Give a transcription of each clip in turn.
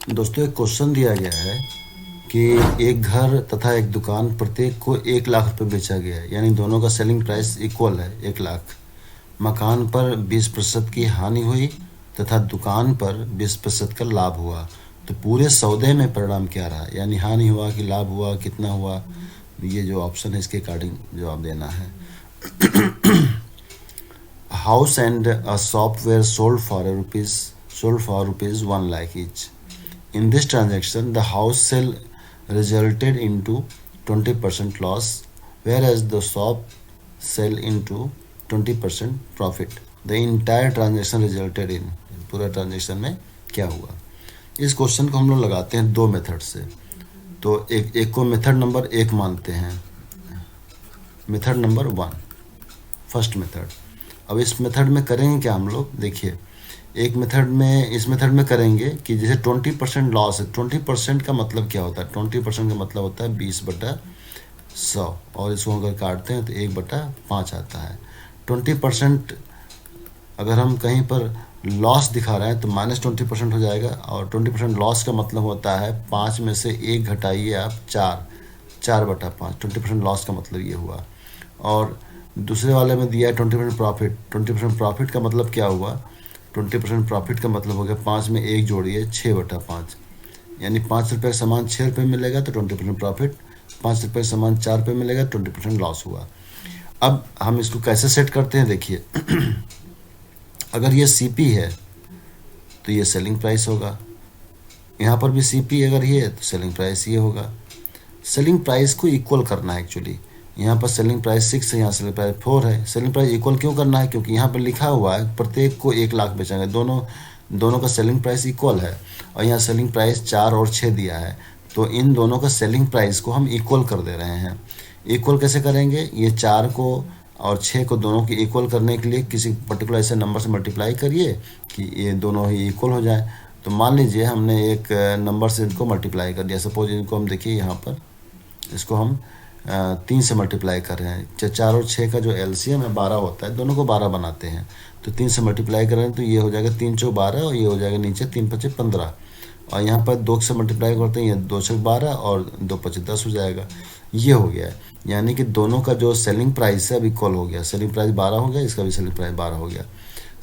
दोस्तों एक क्वेश्चन दिया गया है कि एक घर तथा एक दुकान प्रत्येक को 1 लाख रुपए बेचा गया है, यानी दोनों का सेलिंग प्राइस इक्वल है 1 लाख। मकान पर 20% की हानि हुई तथा दुकान पर 20% का लाभ हुआ, तो पूरे सौदे में परिणाम क्या रहा, यानी हानि हुआ कि लाभ हुआ, कितना हुआ, ये जो ऑप्शन है इसके अकॉर्डिंग जवाब देना है। House and a software sold for rupees 1 lakh each. In this transaction, the house sale resulted into 20% loss, whereas the shop sell into 20% profit. The entire transaction resulted in, पूरा transaction में क्या हुआ। इस question को हम लोग लगाते हैं दो मेथड से। तो एक को मेथड नंबर 1 मानते हैं, मेथड नंबर 1, फर्स्ट मेथड। अब इस मेथड में करेंगे क्या हम लोग, देखिए एक मेथड में, इस मेथड में करेंगे कि जैसे 20% लॉस है। 20% का मतलब क्या होता है, 20% का मतलब होता है 20/100, और इसको अगर काटते हैं तो 1/5 आता है। 20% अगर हम कहीं पर लॉस दिखा रहे हैं तो -20% हो जाएगा, और 20% लॉस का मतलब होता है 5 में से 1 घटाइए आप 4/5। 20% लॉस का मतलब ये हुआ। और दूसरे वाले में दिया है 20% प्रॉफिट। 20% प्रॉफिट का मतलब क्या हुआ, 20% प्रॉफिट का मतलब हो गया 5 में 1 जोड़िए 6/5, यानी 5 रुपये का सामान 6 रुपये मिलेगा तो 20% प्रॉफिट, 5 रुपये का सामान 4 रुपये मिलेगा 20% लॉस हुआ। अब हम इसको कैसे सेट करते हैं, देखिए अगर ये सीपी है तो ये सेलिंग प्राइस होगा, यहाँ पर भी सीपी अगर ये है तो सेलिंग प्राइस ये होगा। सेलिंग प्राइस को इक्वल करना है एक्चुअली। यहाँ पर सेलिंग प्राइस 6 है, यहाँ सेलिंग प्राइस 4 है। सेलिंग प्राइस इक्वल क्यों करना है, क्योंकि यहाँ पर लिखा हुआ है प्रत्येक को 1 लाख बेचेंगे, दोनों का सेलिंग प्राइस इक्वल है, और यहाँ सेलिंग प्राइस 4 और 6 दिया है, तो इन दोनों का सेलिंग प्राइस को हम इक्वल कर दे रहे हैं। इक्वल कैसे करेंगे, ये 4 को और 6 को दोनों की इक्वल करने के लिए किसी पर्टिकुलर ऐसे नंबर से मल्टीप्लाई करिए कि ये दोनों ही इक्वल हो जाए। तो मान लीजिए हमने एक नंबर से इनको मल्टीप्लाई कर दिया, सपोज इनको हम देखिए यहाँ पर इसको हम 3 से मल्टीप्लाई कर रहे हैं। 4 और 6 का जो एलसीएम है 12 होता है, दोनों को 12 बनाते हैं, तो 3 से मल्टीप्लाई कर रहे हैं तो ये हो जाएगा 3 चौक 12, और ये हो जाएगा नीचे 3 पचे 15, और यहाँ पर 2 से मल्टीप्लाई करते हैं, ये 2 चौक 12 और 2 पचे 10 हो जाएगा। ये हो गया है, यानी कि दोनों का जो सेलिंग प्राइस है अब इक्वल हो गया। सेलिंग प्राइस 12 हो गया, इसका भी सेलिंग प्राइस 12 हो गया।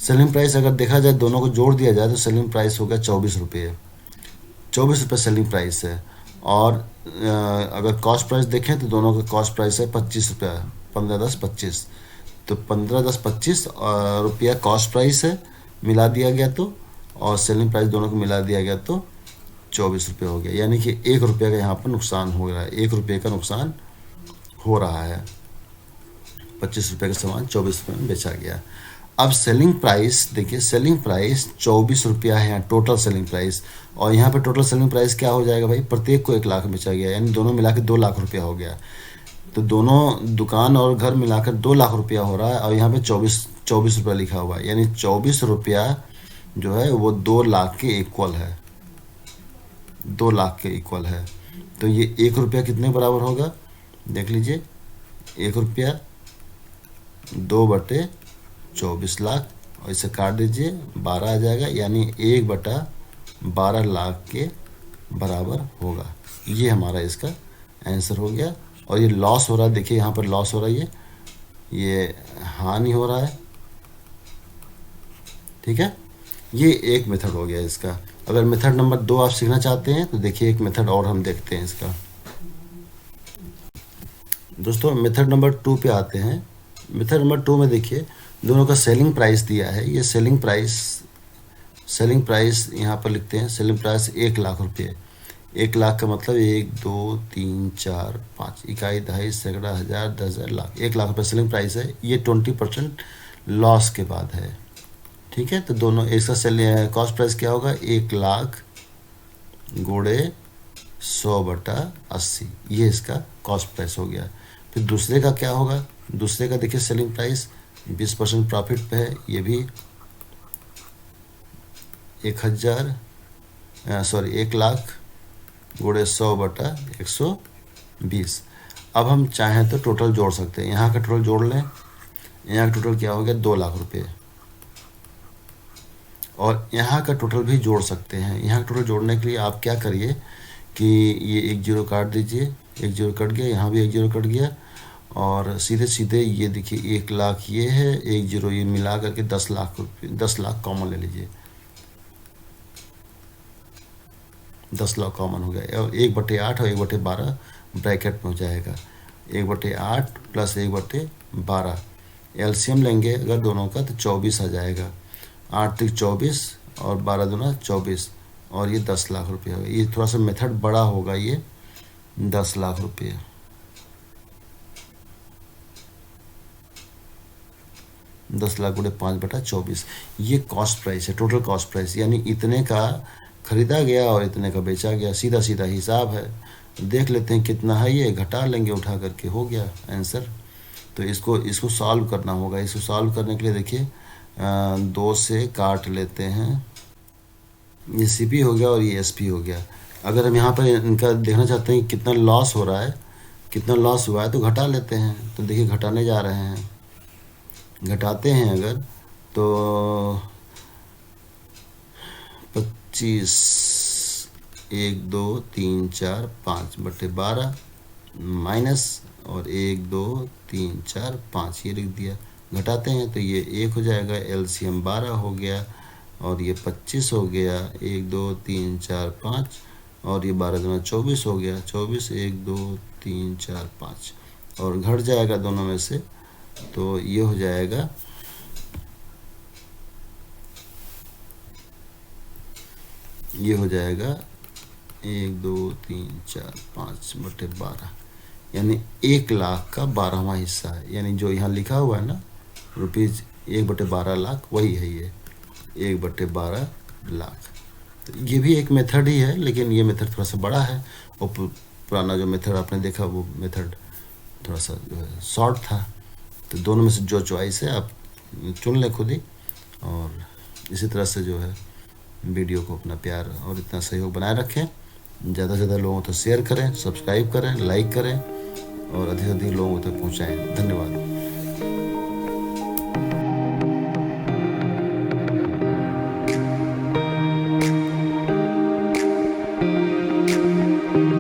सेलिंग प्राइस अगर देखा जाए दोनों को जोड़ दिया जाए तो सेलिंग प्राइस हो गया 24 रुपये। 24 रुपये सेलिंग प्राइस है। और अगर कॉस्ट प्राइस देखें तो दोनों का कॉस्ट प्राइस है 25 रुपया, 15 10 25, तो 15 10 25 रुपया कॉस्ट प्राइस है मिला दिया गया तो, और सेलिंग प्राइस दोनों को मिला दिया गया तो 24 रुपये हो गया, यानी कि 1 रुपये का यहाँ पर नुकसान हो रहा है। 1 रुपये का नुकसान हो रहा है। 25 रुपये का सामान 24 रुपये में बेचा गया। अब सेलिंग प्राइस देखिए, सेलिंग प्राइस 24 रुपया है यहाँ टोटल सेलिंग प्राइस, और यहाँ पे टोटल सेलिंग प्राइस क्या हो जाएगा भाई, प्रत्येक को 1 लाख बेचा गया, यानी दोनों मिला के 2 लाख रुपया हो गया। तो दोनों दुकान और घर मिलाकर 2 लाख रुपया हो रहा है, और यहाँ पे 24 रुपया लिखा हुआ है, यानी 24 रुपया जो है वो 2 लाख के इक्वल है, 2 लाख के इक्वल है। तो ये 1 रुपया कितने बराबर होगा, देख लीजिए, 1 रुपया 2/24 लाख, और इसे काट दीजिए 12 आ जाएगा, यानी 1/12 लाख के बराबर होगा। ये हमारा इसका आंसर हो गया। और ये लॉस हो रहा है, देखिए यहाँ पर लॉस हो रहा है, ये हानि हो रहा है, ठीक है। ये एक मेथड हो गया इसका। अगर मेथड नंबर 2 आप सीखना चाहते हैं तो देखिए एक मेथड और हम देखते हैं इसका। दोस्तों मेथड नंबर 2 पे आते हैं। मेथड नंबर 2 में देखिए दोनों का सेलिंग प्राइस दिया है। ये सेलिंग प्राइस यहाँ पर लिखते हैं, सेलिंग प्राइस 1 लाख रुपये। 1 लाख का मतलब 1 2 3 4 5 इकाई दहाई सैकड़ा हज़ार 10,000 लाख, 1 लाख रुपये सेलिंग प्राइस है। ये 20% लॉस के बाद है, ठीक है। तो दोनों इसका कॉस्ट प्राइस क्या होगा, 1 लाख गुणे 100/80, ये इसका कॉस्ट प्राइस हो गया। फिर दूसरे का क्या होगा, दूसरे का देखिए सेलिंग प्राइस 20% प्रॉफिट पे है, ये भी 1 लाख गुणे 100/120। अब हम चाहें तो टोटल जोड़ सकते हैं, यहाँ का टोटल जोड़ लें, यहाँ का टोटल क्या हो गया 2 लाख रुपये, और यहाँ का टोटल भी जोड़ सकते हैं। यहाँ का टोटल जोड़ने के लिए आप क्या करिए कि ये एक जीरो काट दीजिए, एक जीरो कट गया, यहाँ भी एक जीरो कट गया, और सीधे सीधे ये देखिए 1 लाख ये है, एक जीरो ये मिला करके 10 लाख रुपये, 10 लाख कॉमन ले लीजिए, 10 लाख कॉमन हो गया। और 1/8 और 1/12 ब्रैकेट में हो जाएगा, 1/8 प्लस 1/12, एलसीएम लेंगे अगर दोनों का तो 24 आ जाएगा, 8 तिक 24 और 12 दूना 24, और ये 10 लाख रुपये होगा। ये थोड़ा सा मेथड बड़ा होगा, ये 10 लाख रुपये, 10 लाख गुणे 5/24, ये कॉस्ट प्राइस है, टोटल कॉस्ट प्राइस, यानी इतने का खरीदा गया और इतने का बेचा गया, सीधा सीधा हिसाब है। देख लेते हैं कितना है, ये घटा लेंगे उठा करके, हो गया आंसर। तो इसको सॉल्व करना होगा। इसको सॉल्व करने के लिए देखिए 2 से काट लेते हैं, ये सीपी हो गया और ये एसपी हो गया। अगर हम यहाँ पर इनका देखना चाहते हैं कितना लॉस हो रहा है, कितना लॉस हुआ है, तो घटा लेते हैं। तो देखिए घटाने जा रहे हैं, घटाते हैं अगर तो 25, 1 2 3 4 5/12 माइनस और 1 2 3 4 5 ये लिख दिया। घटाते हैं तो ये 1 हो जाएगा, एलसीएम 12 हो गया, और ये 25 हो गया, 1 2 3 4 5, और ये 12 दूना 24 हो गया, 24 1 2 3 4 5, और घट जाएगा दोनों में से, तो ये हो जाएगा ये हो जाएगा 1 2 3 4 5/12, यानी 1 लाख का 12वां हिस्सा है। यानी जो यहाँ लिखा हुआ है ना रुपीज़ 1/12 लाख, वही है ये 1/12 लाख। तो ये भी एक मेथड ही है, लेकिन ये मेथड थोड़ा सा बड़ा है, और पुराना जो मेथड आपने देखा वो मेथड थोड़ा सा जो है शॉर्ट था। तो दोनों में से जो चॉइस है आप चुन लें खुद ही, और इसी तरह से जो है वीडियो को अपना प्यार और इतना सहयोग बनाए रखें। ज़्यादा से ज़्यादा लोगों तक शेयर करें, सब्सक्राइब करें, लाइक करें, और अधिक से अधिक लोगों तक पहुँचाएँ। धन्यवाद।